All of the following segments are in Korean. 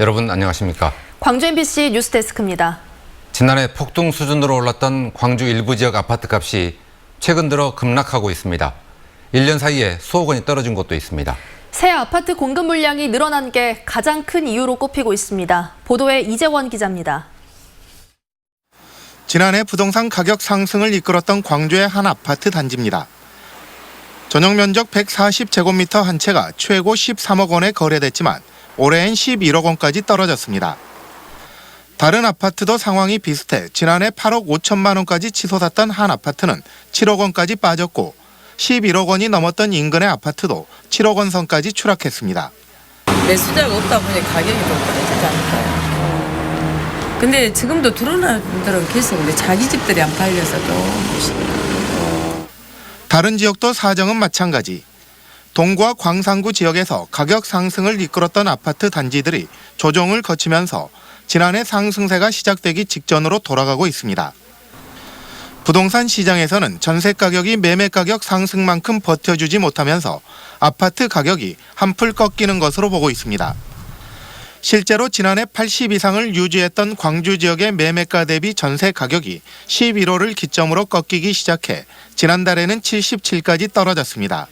여러분 안녕하십니까? 광주 MBC 뉴스데스크입니다. 지난해 폭등 수준으로 올랐던 광주 일부 지역 아파트 값이 최근 들어 급락하고 있습니다. 1년 사이에 수억 원이 떨어진 곳도 있습니다. 새 아파트 공급 물량이 늘어난 게 가장 큰 이유로 꼽히고 있습니다. 보도에 이재원 기자입니다. 지난해 부동산 가격 상승을 이끌었던 광주의 한 아파트 단지입니다. 전용 면적 140제곱미터 한 채가 최고 13억 원에 거래됐지만 올해엔 11억 원까지 떨어졌습니다. 다른 아파트도 상황이 비슷해 지난해 8억 5천만 원까지 치솟았던 한 아파트는 7억 원까지 빠졌고 11억 원이 넘었던 인근의 아파트도 7억 원 선까지 추락했습니다. 매수자가 없다 보니 가격이 좀 떨어지지 않을까요? 근데 지금도 들어오는 분들은 계속 근데 자기 집들이 안 팔려서 좀. 다른 지역도 사정은 마찬가지. 동구와 광산구 지역에서 가격 상승을 이끌었던 아파트 단지들이 조정을 거치면서 지난해 상승세가 시작되기 직전으로 돌아가고 있습니다. 부동산 시장에서는 전세 가격이 매매 가격 상승만큼 버텨주지 못하면서 아파트 가격이 한풀 꺾이는 것으로 보고 있습니다. 실제로 지난해 80 이상을 유지했던 광주 지역의 매매가 대비 전세 가격이 11월을 기점으로 꺾이기 시작해 지난달에는 77까지 떨어졌습니다.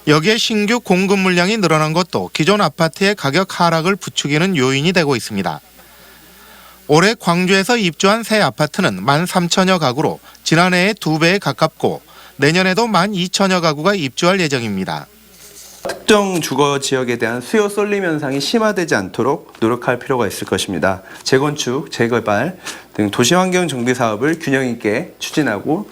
여기에 신규 공급 물량이 늘어난 것도 기존 아파트의 가격 하락을 부추기는 요인이 되고 있습니다. 올해 광주에서 입주한 새 아파트는 13,000여 가구로 지난해의 2배에 가깝고 내년에도 12,000여 가구가 입주할 예정입니다. 특정 주거 지역에 대한 수요 쏠림 현상이 심화되지 않도록 노력할 필요가 있을 것입니다. 재건축, 재개발 등 도시환경 정비 사업을 균형 있게 추진하고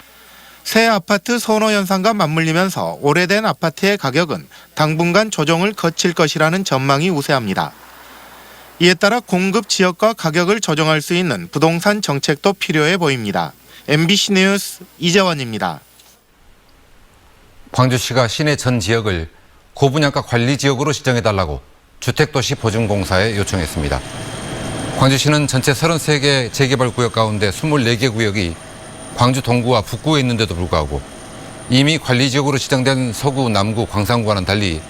새 아파트 선호 현상과 맞물리면서 오래된 아파트의 가격은 당분간 조정을 거칠 것이라는 전망이 우세합니다. 이에 따라 공급 지역과 가격을 조정할 수 있는 부동산 정책도 필요해 보입니다. MBC 뉴스 이재원입니다. 광주시가 시내 전 지역을 고분양가 관리 지역으로 지정해달라고 주택도시보증공사에 요청했습니다. 광주시는 전체 33개 재개발 구역 가운데 24개 구역이 광주 동구와 북구에 있는데도 불구하고 이미 관리 지역으로 지정된 서구, 남구, 광산구와는 달리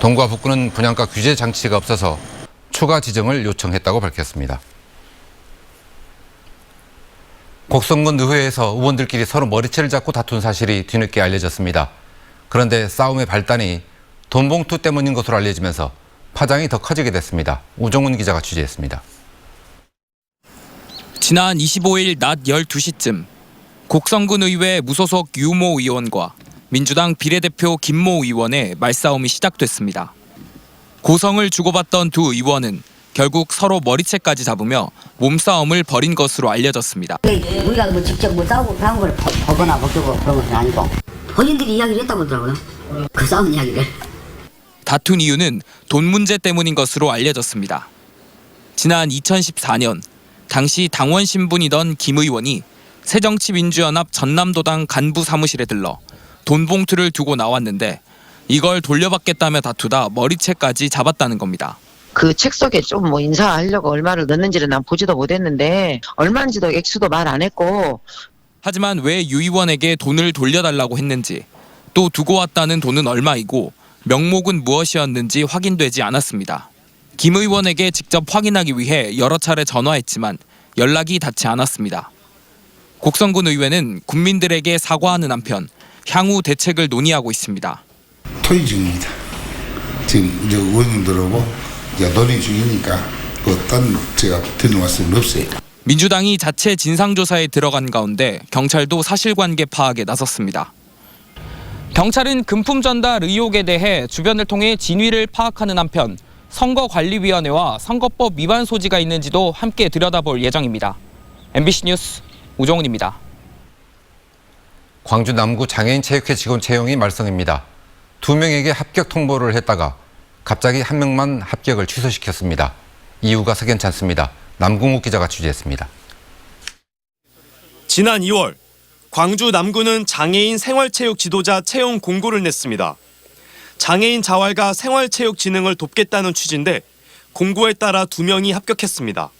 동구와 북구는 분양가 규제 장치가 없어서 추가 지정을 요청했다고 밝혔습니다. 곡성군 의회에서 의원들끼리 서로 머리채를 잡고 다툰 사실이 뒤늦게 알려졌습니다. 그런데 싸움의 발단이 돈봉투 때문인 것으로 알려지면서 파장이 더 커지게 됐습니다. 우종훈 기자가 취재했습니다. 지난 25일 낮 12시쯤 곡성군 의회 무소속 유모 의원과 민주당 비례대표 김모 의원의 말싸움이 시작됐습니다. 고성을 주고받던 두 의원은 결국 서로 머리채까지 잡으며 몸싸움을 벌인 것으로 알려졌습니다. 우리가 뭐 직접 뭐 싸우고 그런 걸 보거나 보고 그런 것은 아니고 본인들이 이야기를 했다고 하더라고요. 그 싸운 이야기를. 다툰 이유는 돈 문제 때문인 것으로 알려졌습니다. 지난 2014년 당시 당원 신분이던 김 의원이 새정치민주연합 전남도당 간부 사무실에 들러 돈 봉투를 두고 나왔는데 이걸 돌려받겠다며 다투다 머리채까지 잡았다는 겁니다. 그 책 속에 좀 뭐 인사하려고 얼마를 넣는지를 난 보지도 못했는데 얼마인지도 액수도 말 안 했고. 하지만 왜 유 의원에게 돈을 돌려달라고 했는지 또 두고 왔다는 돈은 얼마이고 명목은 무엇이었는지 확인되지 않았습니다. 김 의원에게 직접 확인하기 위해 여러 차례 전화했지만 연락이 닿지 않았습니다. 곡성군 의회는 국민들에게 사과하는 한편 향후 대책을 논의하고 있습니다. 토의 중입니다. 지금 이제 의원님들하고 논의 중이니까 어떤 제가 드는 말씀은 없어요. 민주당이 자체 진상조사에 들어간 가운데 경찰도 사실관계 파악에 나섰습니다. 경찰은 금품 전달 의혹에 대해 주변을 통해 진위를 파악하는 한편 선거관리위원회와 선거법 위반 소지가 있는지도 함께 들여다볼 예정입니다. MBC 뉴스 우종훈입니다. 광주 남구 장애인 체육회 직원 채용이 말썽입니다. 2명에게 합격 통보를 했다가 갑자기 1명만 합격을 취소시켰습니다. 이유가 석연치 않습니다. 남궁욱 기자가 취재했습니다. 지난 2월 광주 남구는 장애인 생활체육 지도자 채용 공고를 냈습니다. 장애인 자활과 생활체육 진흥을 돕겠다는 취지인데 공고에 따라 2명이 합격했습니다.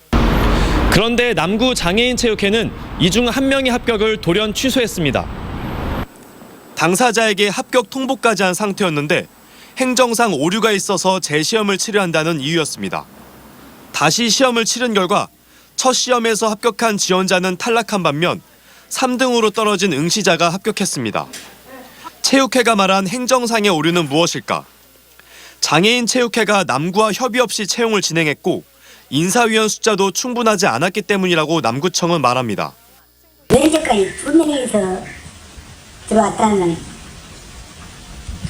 그런데 남구 장애인 체육회는 이 중 1명의 합격을 돌연 취소했습니다. 당사자에게 합격 통보까지 한 상태였는데 행정상 오류가 있어서 재시험을 치르한다는 이유였습니다. 다시 시험을 치른 결과 첫 시험에서 합격한 지원자는 탈락한 반면 3등으로 떨어진 응시자가 합격했습니다. 체육회가 말한 행정상의 오류는 무엇일까? 장애인 체육회가 남구와 협의 없이 채용을 진행했고 인사위원 숫자도 충분하지 않았기 때문이라고 남구청은 말합니다. 현재까지 2명에서 들어왔다는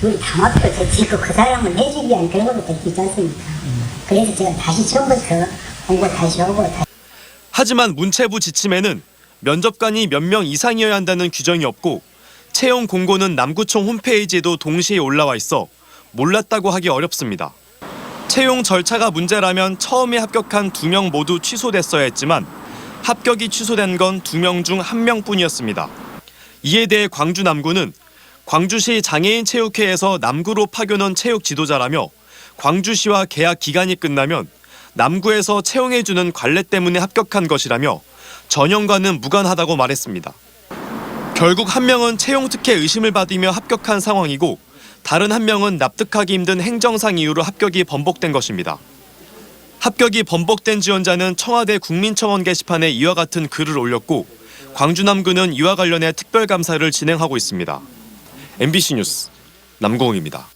둘이 다 맞고 저 짓고 그 사람을 내주기 위한 결과부터 있지 않습니까? 그래서 제가 다시 처음부터 공부 다시 하고 하지만 문체부 지침에는 면접관이 몇 명 이상이어야 한다는 규정이 없고 채용 공고는 남구청 홈페이지에도 동시에 올라와 있어 몰랐다고 하기 어렵습니다. 채용 절차가 문제라면 처음에 합격한 2명 모두 취소됐어야 했지만 합격이 취소된 건 2명 중 1명뿐이었습니다. 이에 대해 광주 남구는 광주시 장애인 체육회에서 남구로 파견한 체육 지도자라며 광주시와 계약 기간이 끝나면 남구에서 채용해주는 관례 때문에 합격한 것이라며 전형과는 무관하다고 말했습니다. 결국 1명은 채용 특혜 의심을 받으며 합격한 상황이고 다른 1명은 납득하기 힘든 행정상 이유로 합격이 번복된 것입니다. 합격이 번복된 지원자는 청와대 국민청원 게시판에 이와 같은 글을 올렸고 광주 남구는 이와 관련해 특별감사를 진행하고 있습니다. MBC 뉴스 남고웅입니다.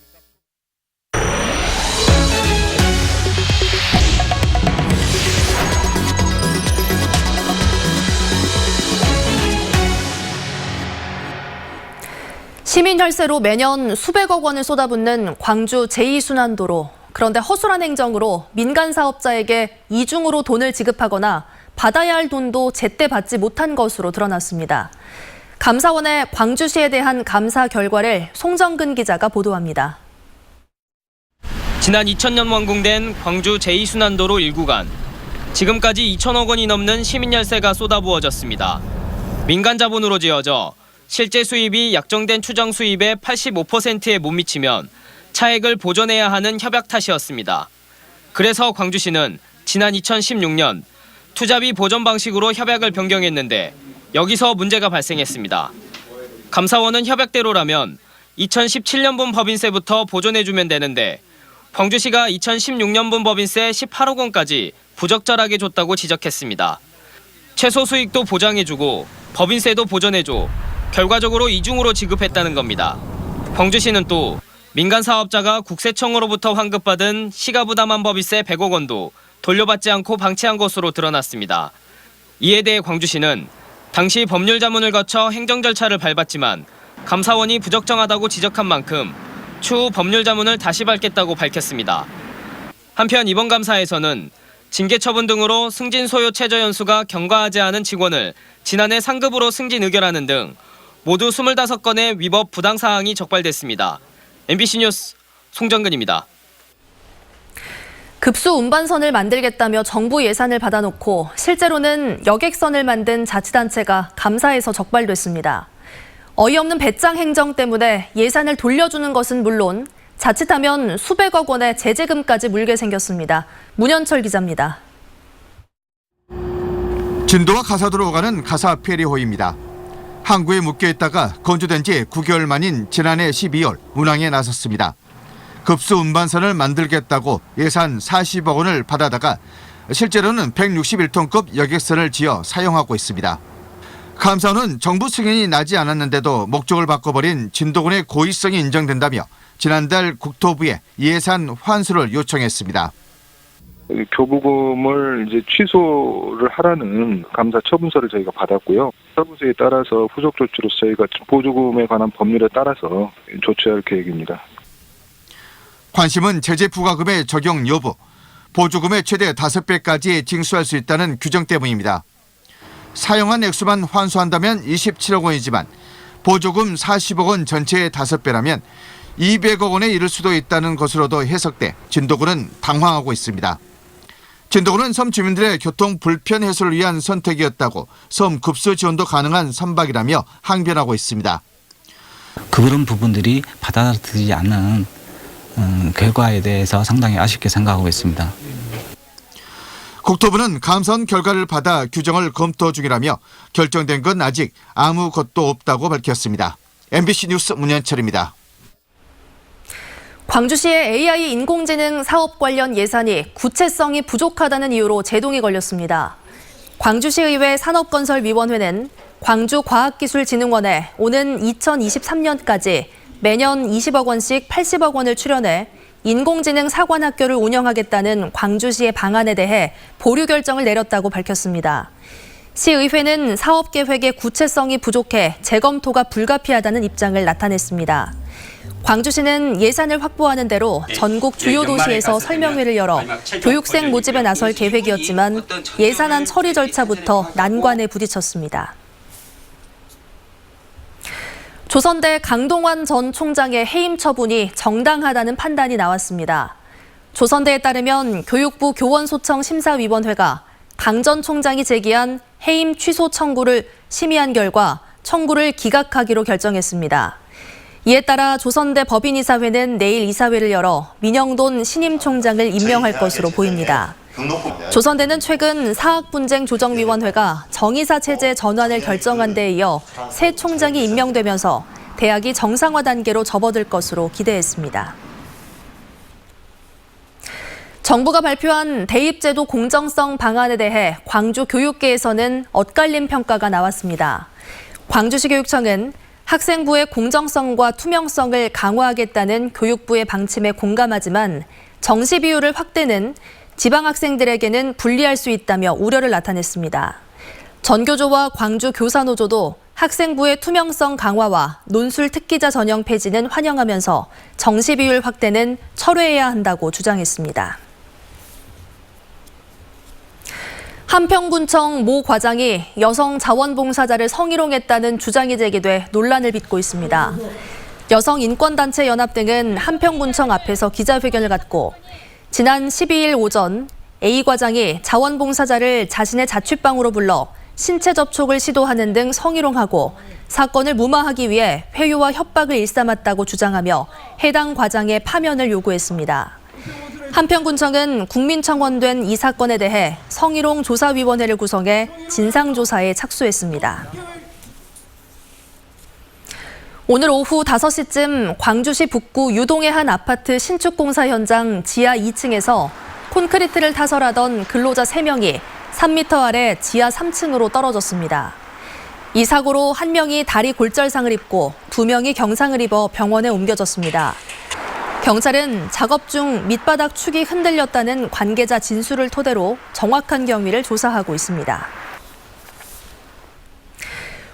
시민 혈세로 매년 수백억 원을 쏟아붓는 광주 제2순환도로. 그런데 허술한 행정으로 민간 사업자에게 이중으로 돈을 지급하거나 받아야 할 돈도 제때 받지 못한 것으로 드러났습니다. 감사원의 광주시에 대한 감사 결과를 송정근 기자가 보도합니다. 지난 2000년 완공된 광주 제2순환도로 1구간. 지금까지 2천억 원이 넘는 시민열세가 쏟아부어졌습니다. 민간 자본으로 지어져 실제 수입이 약정된 추정 수입의 85%에 못 미치면 차액을 보전해야 하는 협약 탓이었습니다. 그래서 광주시는 지난 2016년 투자비 보전 방식으로 협약을 변경했는데 여기서 문제가 발생했습니다. 감사원은 협약대로라면 2017년분 법인세부터 보전해주면 되는데 광주시가 2016년분 법인세 18억 원까지 부적절하게 줬다고 지적했습니다. 최소 수익도 보장해주고 법인세도 보전해줘 결과적으로 이중으로 지급했다는 겁니다. 광주시는 또 민간 사업자가 국세청으로부터 환급받은 시가 부담한 법인세 100억 원도 돌려받지 않고 방치한 것으로 드러났습니다. 이에 대해 광주시는 당시 법률 자문을 거쳐 행정 절차를 밟았지만 감사원이 부적정하다고 지적한 만큼 추후 법률 자문을 다시 밟겠다고 밝혔습니다. 한편 이번 감사에서는 징계 처분 등으로 승진 소요 최저 연수가 경과하지 않은 직원을 지난해 상급으로 승진 의결하는 등 모두 25건의 위법 부당 사항이 적발됐습니다. MBC 뉴스 송정근입니다. 급수 운반선을 만들겠다며 정부 예산을 받아놓고 실제로는 여객선을 만든 자치단체가 감사에서 적발됐습니다. 어이없는 배짱 행정 때문에 예산을 돌려주는 것은 물론 자칫하면 수백억 원의 제재금까지 물게 생겼습니다. 문현철 기자입니다. 진도와 가사도로 오가는 가사 페리호입니다. 항구에 묶여있다가 건조된 지 9개월 만인 지난해 12월 운항에 나섰습니다. 급수 운반선을 만들겠다고 예산 40억 원을 받아다가 실제로는 161톤급 여객선을 지어 사용하고 있습니다. 감사원은 정부 승인이 나지 않았는데도 목적을 바꿔버린 진도군의 고의성이 인정된다며 지난달 국토부에 예산 환수를 요청했습니다. 교부금을 이제 취소를 하라는 감사 처분서를 저희가 받았고요. 처분서에 따라서 후속 조치로서 저희가 보조금에 관한 법률에 따라서 조치할 계획입니다. 관심은 제재 부과금의 적용 여부, 보조금의 최대 5배까지 징수할 수 있다는 규정 때문입니다. 사용한 액수만 환수한다면 27억 원이지만 보조금 40억 원 전체의 5배라면 200억 원에 이를 수도 있다는 것으로도 해석돼 진도군은 당황하고 있습니다. 진도군은 섬 주민들의 교통 불편 해소를 위한 선택이었다고 섬 급수 지원도 가능한 선박이라며 항변하고 있습니다. 그런 부분들이 받아들이지 않는 결과에 대해서 상당히 아쉽게 생각하고 있습니다. 국토부는 감사원 결과를 받아 규정을 검토 중이라며 결정된 건 아직 아무것도 없다고 밝혔습니다. MBC 뉴스 문현철입니다. 광주시의 AI 인공지능 사업 관련 예산이 구체성이 부족하다는 이유로 제동이 걸렸습니다. 광주시의회 산업건설위원회는 광주과학기술진흥원에 오는 2023년까지 매년 20억 원씩 80억 원을 출연해 인공지능 사관학교를 운영하겠다는 광주시의 방안에 대해 보류 결정을 내렸다고 밝혔습니다. 시의회는 사업계획의 구체성이 부족해 재검토가 불가피하다는 입장을 나타냈습니다. 광주시는 예산을 확보하는 대로 전국 주요 도시에서 설명회를 열어 교육생 모집에 나설 계획이었지만 예산안 처리 절차부터 난관에 부딪혔습니다. 조선대 강동원 전 총장의 해임 처분이 정당하다는 판단이 나왔습니다. 조선대에 따르면 교육부 교원소청 심사위원회가 강 전 총장이 제기한 해임 취소 청구를 심의한 결과 청구를 기각하기로 결정했습니다. 이에 따라 조선대 법인이사회는 내일 이사회를 열어 민영돈 신임 총장을 임명할 것으로 보입니다. 조선대는 최근 사학분쟁조정위원회가 정의사 체제 전환을 결정한 데 이어 새 총장이 임명되면서 대학이 정상화 단계로 접어들 것으로 기대했습니다. 정부가 발표한 대입제도 공정성 방안에 대해 광주 교육계에서는 엇갈린 평가가 나왔습니다. 광주시 교육청은 학생부의 공정성과 투명성을 강화하겠다는 교육부의 방침에 공감하지만 정시 비율을 확대는 지방 학생들에게는 불리할 수 있다며 우려를 나타냈습니다. 전교조와 광주 교사노조도 학생부의 투명성 강화와 논술 특기자 전형 폐지는 환영하면서 정시 비율 확대는 철회해야 한다고 주장했습니다. 한평군청 모 과장이 여성 자원봉사자를 성희롱했다는 주장이 제기돼 논란을 빚고 있습니다. 여성인권단체 연합 등은 한평군청 앞에서 기자회견을 갖고 지난 12일 오전 A 과장이 자원봉사자를 자신의 자취방으로 불러 신체 접촉을 시도하는 등 성희롱하고 사건을 무마하기 위해 회유와 협박을 일삼았다고 주장하며 해당 과장의 파면을 요구했습니다. 한평군청은 국민청원된 이 사건에 대해 성희롱 조사위원회를 구성해 진상조사에 착수했습니다. 오늘 오후 5시쯤 광주시 북구 유동의 한 아파트 신축 공사 현장 지하 2층에서 콘크리트를 타설하던 근로자 3명이 3m 아래 지하 3층으로 떨어졌습니다. 이 사고로 1명이 다리 골절상을 입고 2명이 경상을 입어 병원에 옮겨졌습니다. 경찰은 작업 중 밑바닥 축이 흔들렸다는 관계자 진술을 토대로 정확한 경위를 조사하고 있습니다.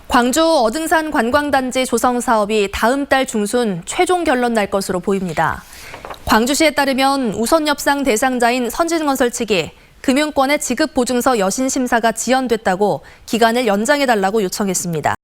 광주 어등산 관광단지 조성 사업이 다음 달 중순 최종 결론 날 것으로 보입니다. 광주시에 따르면 우선 협상 대상자인 선진건설 측이 금융권의 지급 보증서 여신 심사가 지연됐다고 기간을 연장해달라고 요청했습니다.